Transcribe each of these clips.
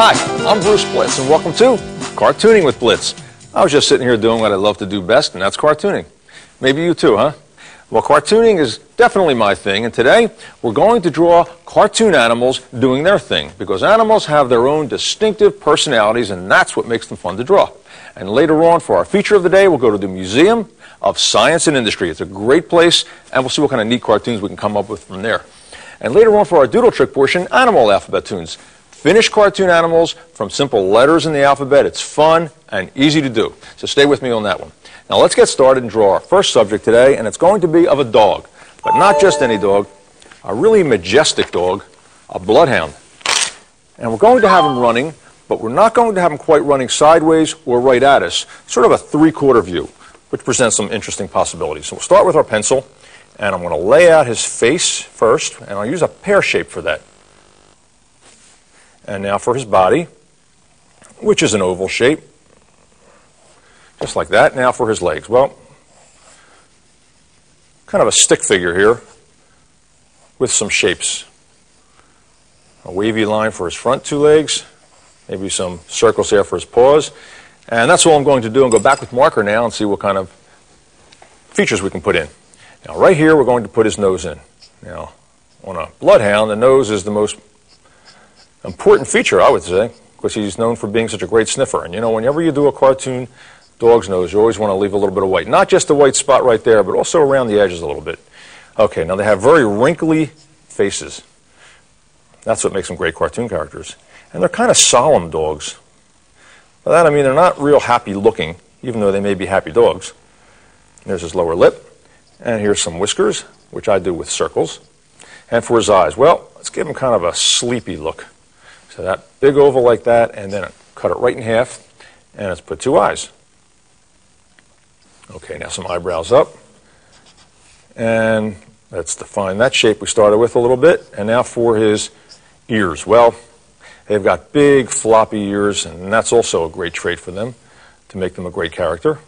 Hi, I'm Bruce Blitz, and welcome to Cartooning with Blitz. I was just sitting here doing what I love to do best, and that's cartooning. Maybe you too, huh? Well, cartooning is definitely my thing, and today we're going to draw cartoon animals doing their thing, because animals have their own distinctive personalities, and that's what makes them fun to draw. And later on, for our feature of the day, we'll go to the Museum of Science and Industry. It's a great place, and we'll see what kind of neat cartoons we can come up with from there. And later on, for our doodle trick portion, animal alphabet tunes. Finish cartoon animals from simple letters in the alphabet. It's fun and easy to do. So stay with me on that one. Now let's get started and draw our first subject today, and it's going to be of a dog. But not just any dog, a really majestic dog, a bloodhound. And we're going to have him running, but we're not going to have him quite running sideways or right at us. Sort of a three-quarter view, which presents some interesting possibilities. So we'll start with our pencil, and I'm going to lay out his face first, and I'll use a pear shape for that. And now for his body, which is an oval shape, just like that. Now for his legs. Well, kind of a stick figure here with some shapes. A wavy line for his front two legs, maybe some circles there for his paws. And that's all I'm going to do, and go back with marker now and see what kind of features we can put in. Now right here we're going to put his nose in. Now on a bloodhound, the nose is the most important feature, I would say, because he's known for being such a great sniffer. And you know, whenever you do a cartoon dog's nose, you always want to leave a little bit of white. Not just the white spot right there, but also around the edges a little bit. Okay, now they have very wrinkly faces. That's what makes them great cartoon characters. And they're kind of solemn dogs. By that I mean they're not real happy looking, even though they may be happy dogs. There's his lower lip. And here's some whiskers, which I do with circles. And for his eyes, well, let's give him kind of a sleepy look. So that big oval like that, and then cut it right in half, and let's put two eyes. Okay, now some eyebrows up. And let's define that shape we started with a little bit. And now for his ears. Well, they've got big floppy ears, and that's also a great trait for them to make them a great character.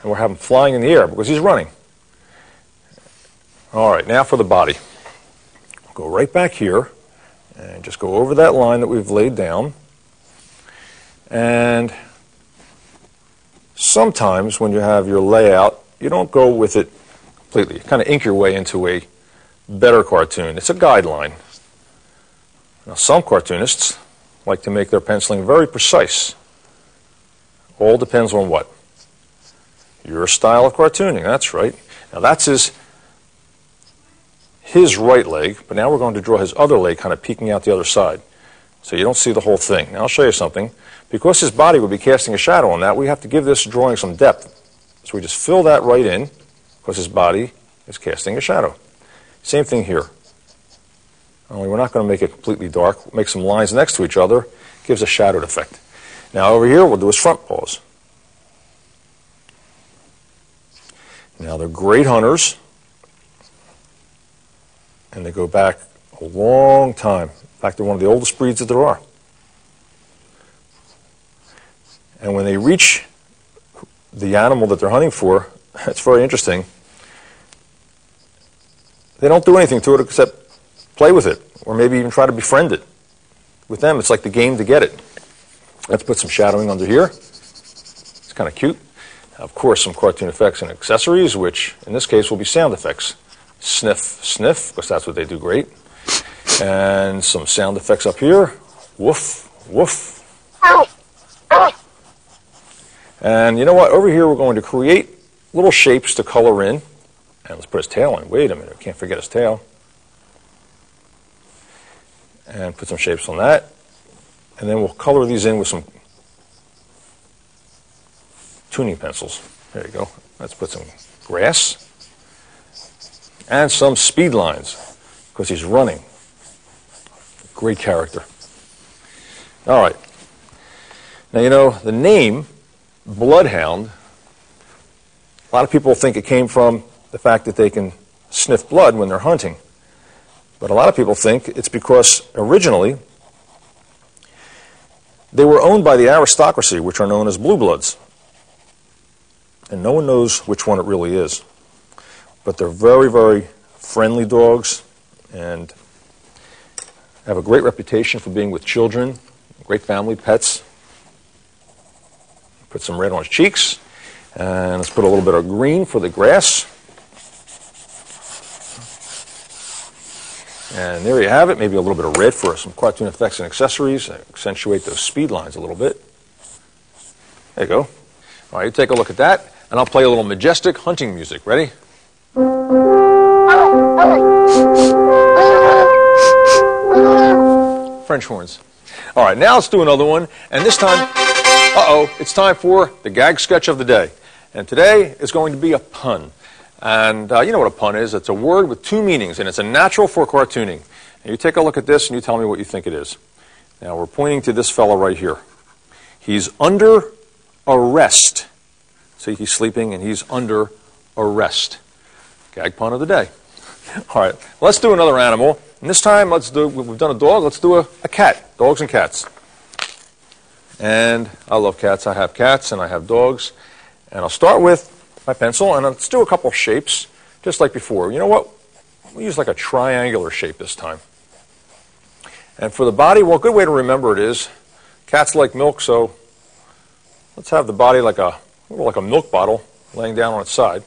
And we're having him flying in the air because he's running. All right, now for the body. Go right back here and just go over that line that we've laid down. And sometimes when you have your layout, you don't go with it completely. You kind of ink your way into a better cartoon. It's a guideline. Now, some cartoonists like to make their penciling very precise. All depends on what? Your style of cartooning, that's right. Now that's his right leg, but now we're going to draw his other leg kind of peeking out the other side. So you don't see the whole thing. Now I'll show you something. Because his body would be casting a shadow on that, we have to give this drawing some depth. So we just fill that right in, because his body is casting a shadow. Same thing here. Only we're not going to make it completely dark. We'll make some lines next to each other. Gives a shadowed effect. Now over here, we'll do his front paws. Now they're great hunters, and they go back a long time. In fact, they're one of the oldest breeds that there are. And when they reach the animal that they're hunting for, it's very interesting. They don't do anything to it except play with it, or maybe even try to befriend it. With them, it's like the game to get it. Let's put some shadowing under here. It's kind of cute. Of course, some cartoon effects and accessories, which in this case will be sound effects. Sniff, sniff, because that's what they do great. And some sound effects up here. Woof, woof. And you know what? Over here we're going to create little shapes to color in. And let's put his tail in. Wait a minute, we can't forget his tail. And put some shapes on that. And then we'll color these in with some tuning pencils. There you go. Let's put some grass. And some speed lines, because he's running. Great character. All right. Now, you know, the name Bloodhound, a lot of people think it came from the fact that they can sniff blood when they're hunting. But a lot of people think it's because originally they were owned by the aristocracy, which are known as blue bloods. And no one knows which one it really is. But they're very, very friendly dogs and have a great reputation for being with children Great family, pets. Put some red on his cheeks. And let's put a little bit of green for the grass. And there you have it. Maybe a little bit of red for some cartoon effects and accessories. Accentuate those speed lines a little bit. There you go. All right, you take a look at that. And I'll play a little majestic hunting music. Ready? French horns. All right, now let's do another one. And this time, it's time for the gag sketch of the day. And today is going to be a pun. And you know what a pun is. It's a word with two meanings, and it's a natural for cartooning. And you take a look at this, and you tell me what you think it is. Now, we're pointing to this fellow right here. He's under arrest. See, he's sleeping, and he's under arrest. Gag pun of the day. All right, let's do another animal. And this time, we've done a dog, let's do a cat. Dogs and cats. And I love cats. I have cats, and I have dogs. And I'll start with my pencil, and let's do a couple shapes, just like before. You know what? We'll use like a triangular shape this time. And for the body, well, a good way to remember it is, cats like milk, so let's have the body like a milk bottle laying down on its side.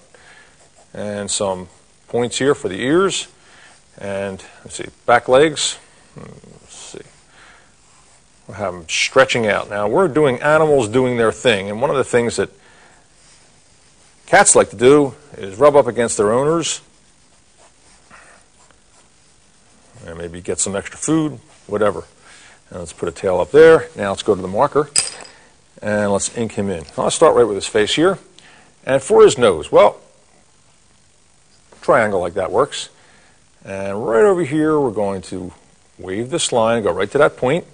And some points here for the ears. And let's see, back legs. Let's see. We'll have them stretching out. Now, we're doing animals doing their thing, and one of the things that cats like to do is rub up against their owners and maybe get some extra food, whatever. And let's put a tail up there. Now let's go to the marker and let's ink him in. I'll start right with his face here. And for his nose, well, triangle like that works. And right over here we're going to wave this line and go right to that point.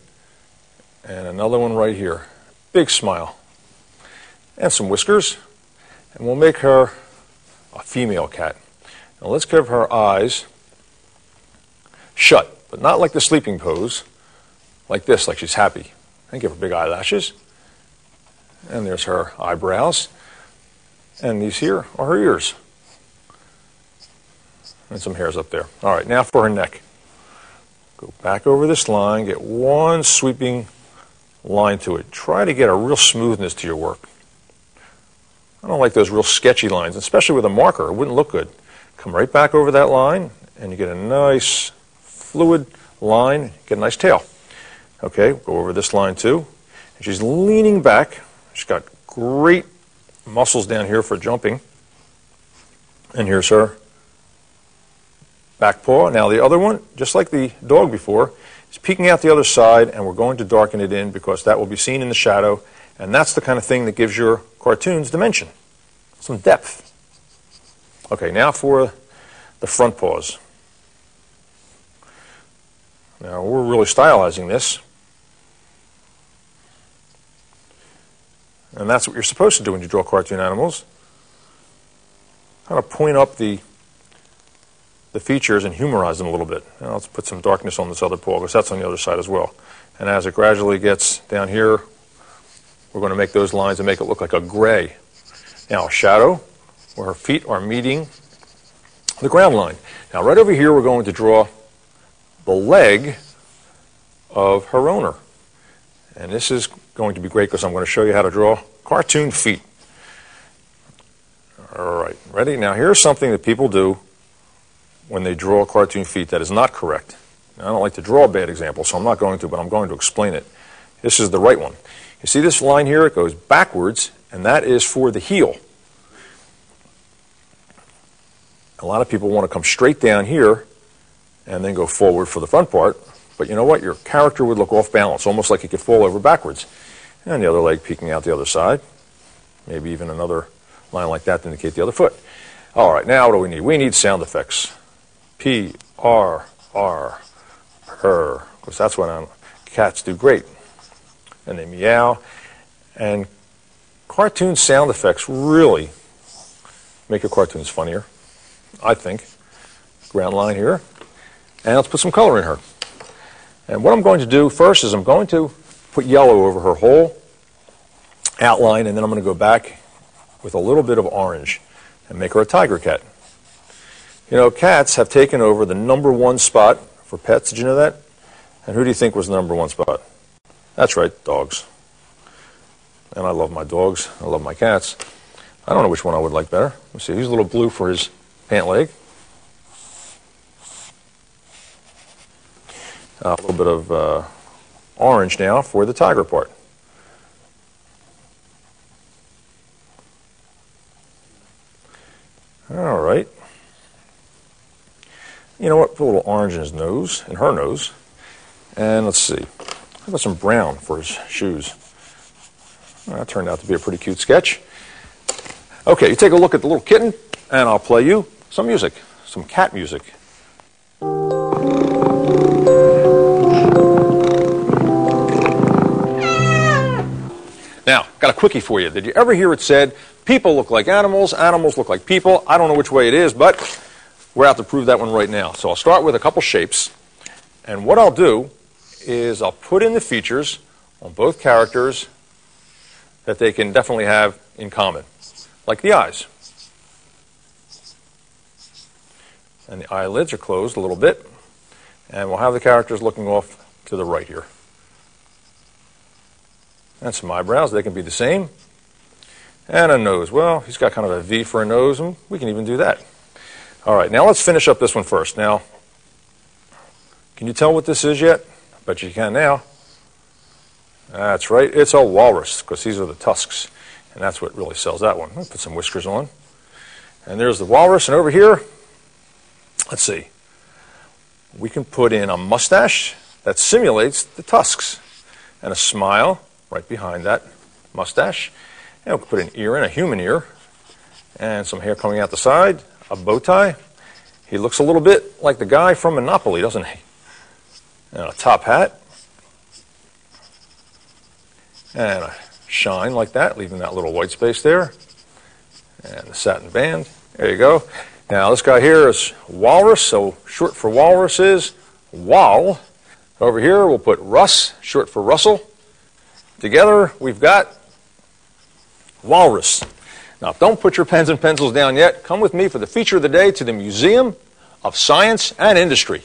And another one right here. Big smile. And some whiskers. And we'll make her a female cat. Now let's give her eyes shut, but not like the sleeping pose, like this, like she's happy. And give her big eyelashes. And there's her eyebrows. And these here are her ears. And some hairs up there. All right, now for her neck. Go back over this line, get one sweeping line to it. Try to get a real smoothness to your work. I don't like those real sketchy lines, especially with a marker. It wouldn't look good. Come right back over that line, and you get a nice fluid line, get a nice tail. Okay, go over this line too. And she's leaning back. She's got great muscles down here for jumping. And here's her back paw. Now the other one, just like the dog before, is peeking out the other side, and we're going to darken it in because that will be seen in the shadow. And that's the kind of thing that gives your cartoons dimension, some depth. Okay, now for the front paws. Now we're really stylizing this. And that's what you're supposed to do when you draw cartoon animals. Kind of point up the features and humorize them a little bit. Now let's put some darkness on this other paw because that's on the other side as well. And as it gradually gets down here, we're going to make those lines and make it look like a gray. Now a shadow where her feet are meeting the ground line. Now right over here we're going to draw the leg of her owner. And this is going to be great because I'm going to show you how to draw cartoon feet. All right, ready? Now here's something that people do when they draw cartoon feet that is not correct. Now, I don't like to draw a bad example, so I'm not going to, but I'm going to explain it. This is the right one. You see this line here? It goes backwards, and that is for the heel. A lot of people want to come straight down here and then go forward for the front part, but you know what? Your character would look off balance, almost like it could fall over backwards. And the other leg peeking out the other side. Maybe even another line like that to indicate the other foot. All right, now what do we need? We need sound effects. P, R, R, purr, because that's what cats do great. And they meow. And cartoon sound effects really make your cartoons funnier, I think. Ground line here. And let's put some color in her. And what I'm going to do first is I'm going to put yellow over her whole outline, and then I'm going to go back with a little bit of orange and make her a tiger cat. You know, cats have taken over the #1 spot for pets. Did you know that? And who do you think was the #1 spot? That's right, dogs. And I love my dogs. I love my cats. I don't know which one I would like better. Let's see, he's a little blue for his pant leg. A little bit of orange now for the tiger part. All right. You know what? Put a little orange in his nose, in her nose. And let's see. How about some brown for his shoes? Well, that turned out to be a pretty cute sketch. Okay, you take a look at the little kitten, and I'll play you some music, some cat music. Now, got a quickie for you. Did you ever hear it said, people look like animals, animals look like people? I don't know which way it is, but we're out to prove that one right now. So I'll start with a couple shapes, and what I'll do is I'll put in the features on both characters that they can definitely have in common, like the eyes. And the eyelids are closed a little bit, and we'll have the characters looking off to the right here. And some eyebrows, they can be the same. And a nose. Well, he's got kind of a V for a nose, and we can even do that. All right, now let's finish up this one first. Now, can you tell what this is yet? I bet you can now. That's right, it's a walrus, because these are the tusks. And that's what really sells that one. I'll put some whiskers on. And there's the walrus, and over here, let's see. We can put in a mustache that simulates the tusks, and a smile right behind that mustache. And we'll put an ear in, a human ear, and some hair coming out the side, a bow tie. He looks a little bit like the guy from Monopoly, doesn't he? And a top hat. And a shine like that, leaving that little white space there. And the satin band. There you go. Now this guy here is Walrus, so short for Walrus is Wal. Over here we'll put Russ, short for Russell. Together we've got Walrus. Now don't put your pens and pencils down yet. Come with me for the feature of the day to the Museum of Science and Industry.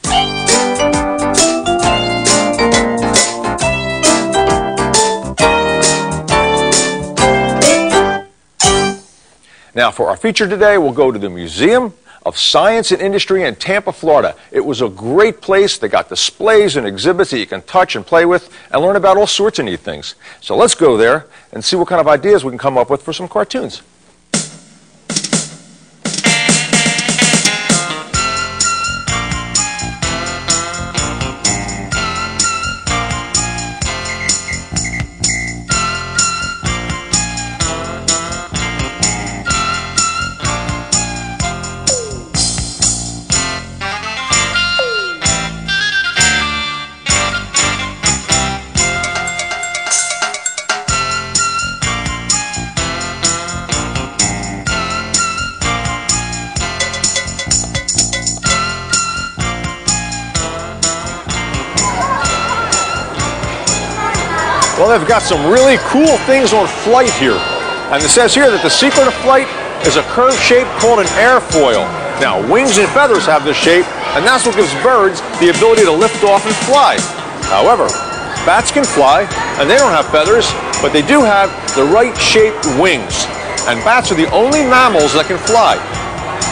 Now for our feature today, we'll go to the Museum of Science and Industry in Tampa, Florida. It was a great place. They got displays and exhibits that you can touch and play with and learn about all sorts of neat things. So let's go there and see what kind of ideas we can come up with for some cartoons. Well, they've got some really cool things on flight here. And it says here that the secret of flight is a curved shape called an airfoil. Now, wings and feathers have this shape, and that's what gives birds the ability to lift off and fly. However, bats can fly, and they don't have feathers, but they do have the right shaped wings. And bats are the only mammals that can fly.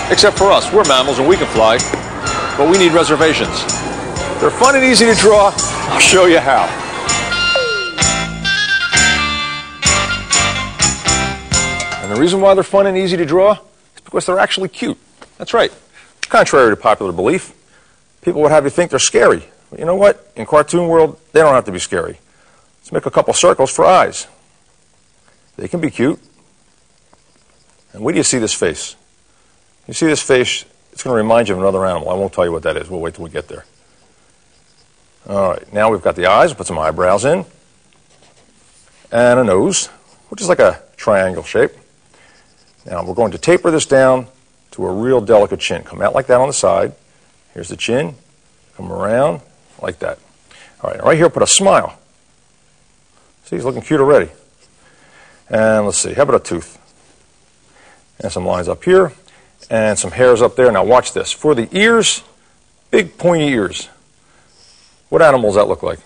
Except for us. We're mammals and we can fly, but we need reservations. They're fun and easy to draw. I'll show you how. And the reason why they're fun and easy to draw is because they're actually cute. That's right. Contrary to popular belief, people would have you think they're scary. But you know what? In cartoon world, they don't have to be scary. Let's make a couple circles for eyes. They can be cute. And where do you see this face? You see this face, it's going to remind you of another animal. I won't tell you what that is. We'll wait till we get there. All right, now we've got the eyes. We'll put some eyebrows in. And a nose, which is like a triangle shape. Now we're going to taper this down to a real delicate chin. Come out like that on the side. Here's the chin. Come around like that. All right, right here put a smile. See, he's looking cute already. And let's see, how about a tooth? And some lines up here. And some hairs up there. Now watch this. For the ears, big pointy ears. What animal does that look like?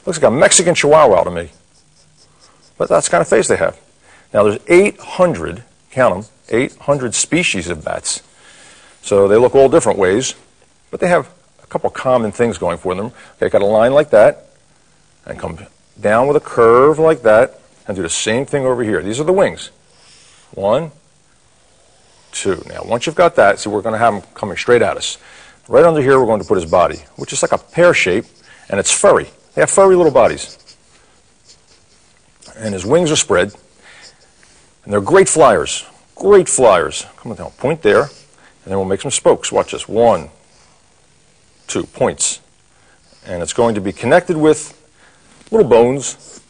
Looks like a Mexican Chihuahua to me. But that's the kind of face they have. Now there's 800, count them, 800 species of bats. So they look all different ways, but they have a couple common things going for them. They got a line like that, and come down with a curve like that, and do the same thing over here. These are the wings. 1, 2. Now once you've got that, see, we're going to have him coming straight at us. Right under here we're going to put his body, which is like a pear shape, and it's furry. They have furry little bodies. And his wings are spread, and they're great flyers. Great flyers. Come down, point there, and then we'll make some spokes. Watch this. 1, 2 points. And it's going to be connected with little bones,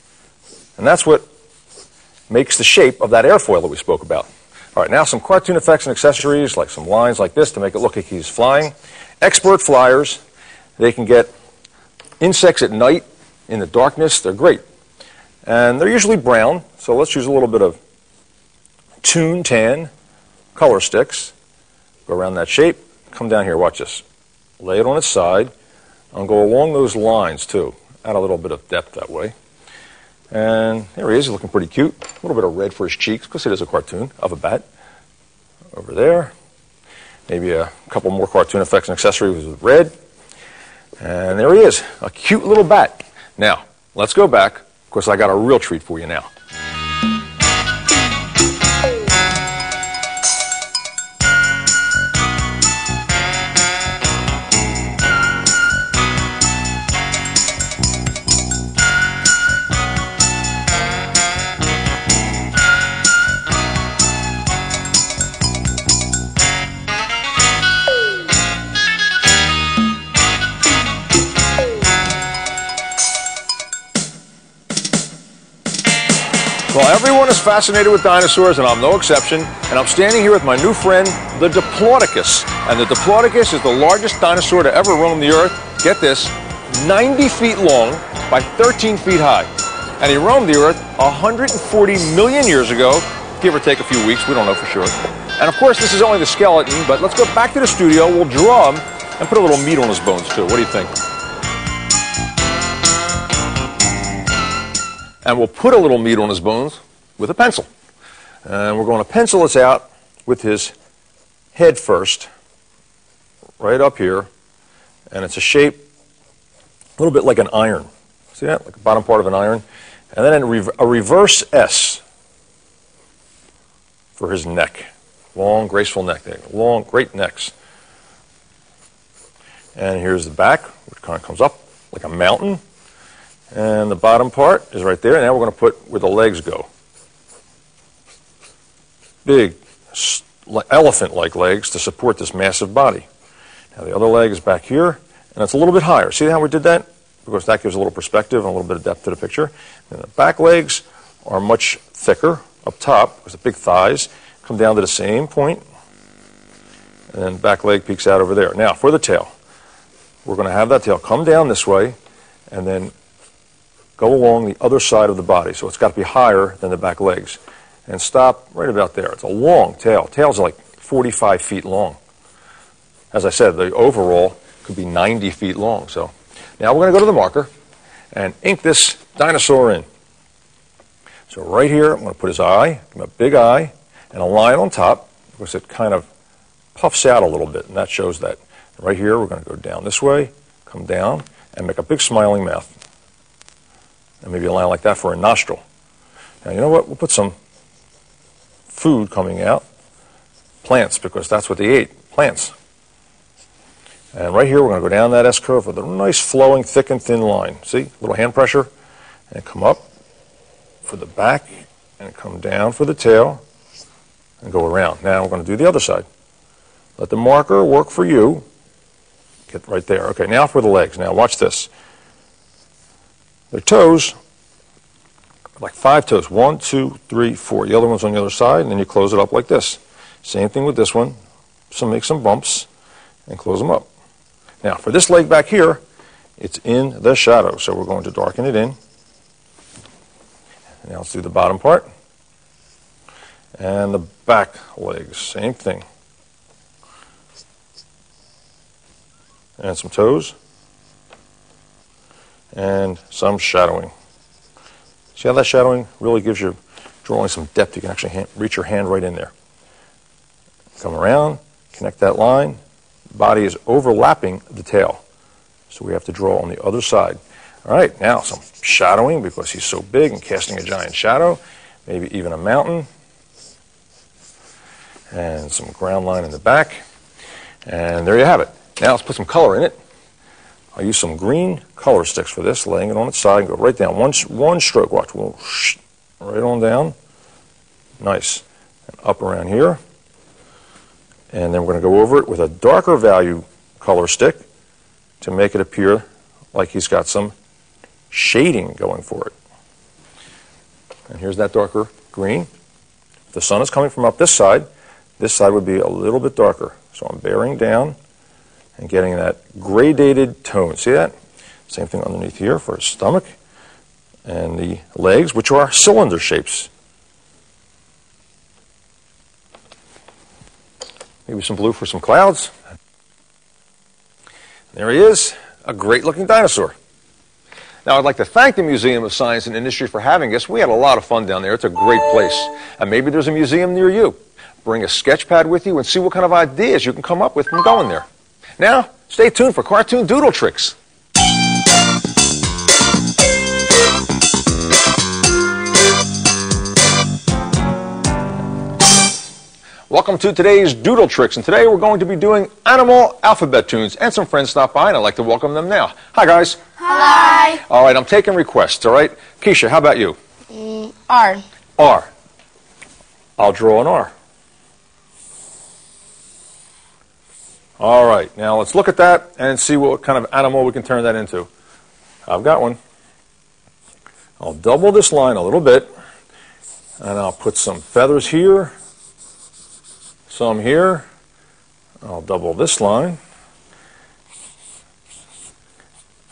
and that's what makes the shape of that airfoil that we spoke about. All right, now some cartoon effects and accessories, like some lines like this to make it look like he's flying. Expert flyers, they can get insects at night in the darkness. They're great. And they're usually brown, so let's use a little bit of Toon Tan color sticks. Go around that shape, come down here, watch this. Lay it on its side, and go along those lines too. Add a little bit of depth that way. And there he is, he's looking pretty cute. A little bit of red for his cheeks, because it is a cartoon of a bat. Over there. Maybe a couple more cartoon effects and accessories with red. And there he is, a cute little bat. Now, let's go back. Of course, I got a real treat for you now. Well, everyone is fascinated with dinosaurs, and I'm no exception. And I'm standing here with my new friend, the Diplodocus. And the Diplodocus is the largest dinosaur to ever roam the earth. Get this, 90 feet long by 13 feet high. And he roamed the earth 140 million years ago, give or take a few weeks, we don't know for sure. And of course, this is only the skeleton, but let's go back to the studio, we'll draw him, and put a little meat on his bones too. What do you think? And we'll put a little meat on his bones with a pencil. And we're going to pencil this out with his head first, right up here. And it's a shape a little bit like an iron. See that? Like the bottom part of an iron. And then a reverse S for his neck. Long, graceful neck. Long, great necks. And here's the back, which kind of comes up like a mountain. And the bottom part is right there. And now we're going to put where the legs go. Big, elephant-like legs to support this massive body. Now the other leg is back here, and it's a little bit higher. See how we did that? Because that gives a little perspective and a little bit of depth to the picture. And the back legs are much thicker up top, because the big thighs come down to the same point. And then back leg peeks out over there. Now for the tail. We're going to have that tail come down this way, and then go along the other side of the body. So it's got to be higher than the back legs. And stop right about there. It's a long tail. Tails are like 45 feet long. As I said, the overall could be 90 feet long. So now we're going to go to the marker and ink this dinosaur in. So right here, I'm going to put his eye, give him a big eye, and a line on top, because it kind of puffs out a little bit, and that shows that. Right here, we're going to go down this way, come down, and make a big smiling mouth. And maybe a line like that for a nostril. Now, you know what? We'll put some food coming out. Plants, because that's what they ate. Plants. And right here, we're going to go down that S-curve with a nice flowing, thick and thin line. See? A little hand pressure. And come up for the back, and come down for the tail, and go around. Now, we're going to do the other side. Let the marker work for you. Get right there. Okay, now for the legs. Now, watch this. Their toes, like 5 toes. 1, 2, 3, 4. The other one's on the other side, and then you close it up like this. Same thing with this one. So make some bumps and close them up. Now, for this leg back here, it's in the shadow, so we're going to darken it in. Now let's do the bottom part. And the back legs, same thing. And some toes. and some shadowing. See how that shadowing really gives you drawing some depth? You can actually reach your hand right in there. Come around, connect that line. The body is overlapping the tail, so we have to draw on the other side. All right, now some shadowing because he's so big and casting a giant shadow, maybe even a mountain. And some ground line in the back. And there you have it. Now let's put some color in it. I'll use some green color sticks for this, laying it on its side and go right down. One stroke, watch. Right on down. Nice. And up around here. And then we're going to go over it with a darker value color stick to make it appear like he's got some shading going for it. And here's that darker green. If the sun is coming from up this side would be a little bit darker. So I'm bearing down and getting that gradated tone. See that? Same thing underneath here for his stomach and the legs, which are cylinder shapes. Maybe some blue for some clouds. There he is, a great-looking dinosaur. Now, I'd like to thank the Museum of Science and Industry for having us. We had a lot of fun down there. It's a great place. And maybe there's a museum near you. Bring a sketch pad with you and see what kind of ideas you can come up with from going there. Now, stay tuned for cartoon doodle tricks. Welcome to today's Doodle Tricks, and today we're going to be doing animal alphabet tunes, and some friends stopped by, and I'd like to welcome them now. Hi, guys. Hi. All right, I'm taking requests, all right? Keisha, how about you? R. R. I'll draw an R. All right, now let's look at that and see what kind of animal we can turn that into. I've got one. I'll double this line a little bit, and I'll put some feathers here, some here. I'll double this line,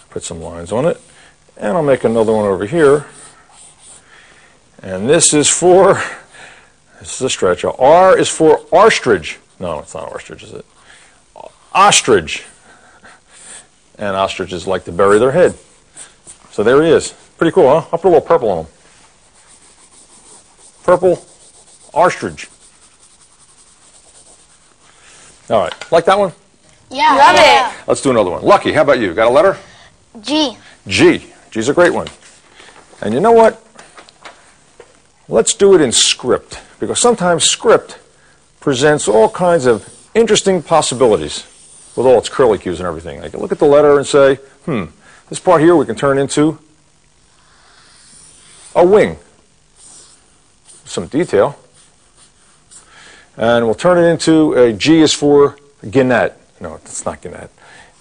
put some lines on it, and I'll make another one over here. And this is for, this is a stretch. R is for ostrich. No, it's not ostrich, is it? Ostrich. And ostriches like to bury their head. So there he is. Pretty cool, huh? I'll put a little purple on him. Purple ostrich. All right. Like that one? Yeah. Love it. Let's do another one. Lucky, how about you? Got a letter? G. G. G's a great one. And you know what? Let's do it in script, because sometimes script presents all kinds of interesting possibilities with all its curlicues and everything. I can look at the letter and say, this part here we can turn into a wing. Some detail. And we'll turn it into a G is for Gannett. No, it's not Gannett.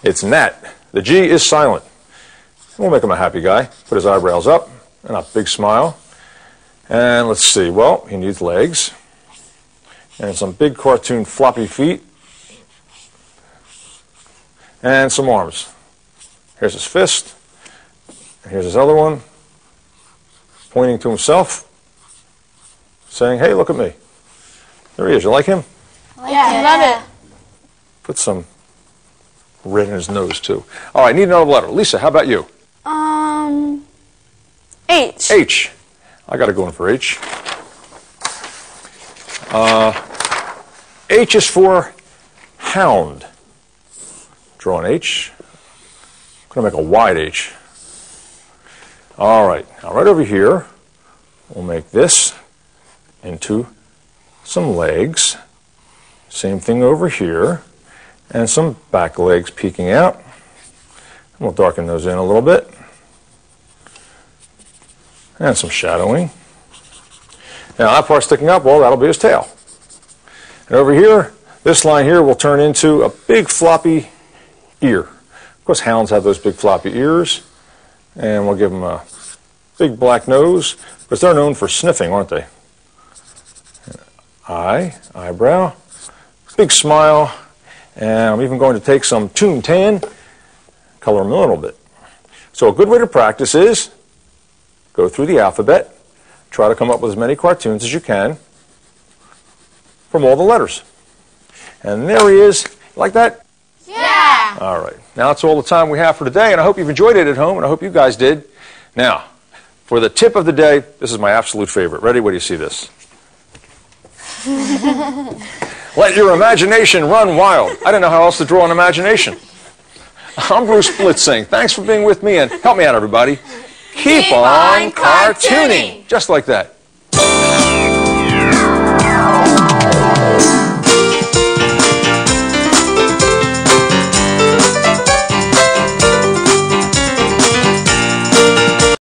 It's gnat. The G is silent. We'll make him a happy guy. Put his eyebrows up and a big smile. And let's see. Well, he needs legs and some big cartoon floppy feet and some arms. Here's his fist. And here's his other one, pointing to himself, saying, hey, look at me. There he is. You like him? Yeah, love it. Put some red in his nose, too. All right, need another letter. Lisa, how about you? H. H. I got to go in for H. H is for hound. Draw an H. I'm going to make a wide H. All right. Now, right over here, we'll make this into some legs. Same thing over here. And some back legs peeking out. And we'll darken those in a little bit. And some shadowing. Now, that part sticking up, well, that'll be his tail. And over here, this line here will turn into a big floppy ear. Of course, hounds have those big floppy ears. And we'll give them a big black nose, because they're known for sniffing, aren't they? Eyebrow, big smile, and I'm even going to take some Toon Tan, color them a little bit. So a good way to practice is go through the alphabet, try to come up with as many cartoons as you can from all the letters. And there he is. Like that? Yeah. Yeah. All right. Now that's all the time we have for today, and I hope you've enjoyed it at home, and I hope you guys did. Now, for the tip of the day, this is my absolute favorite. Ready? Where do you see this? Let your imagination run wild. I don't know how else to draw an imagination. I'm Brusa Blica saying thanks for being with me, and help me out, everybody. Keep on cartooning. Just like that.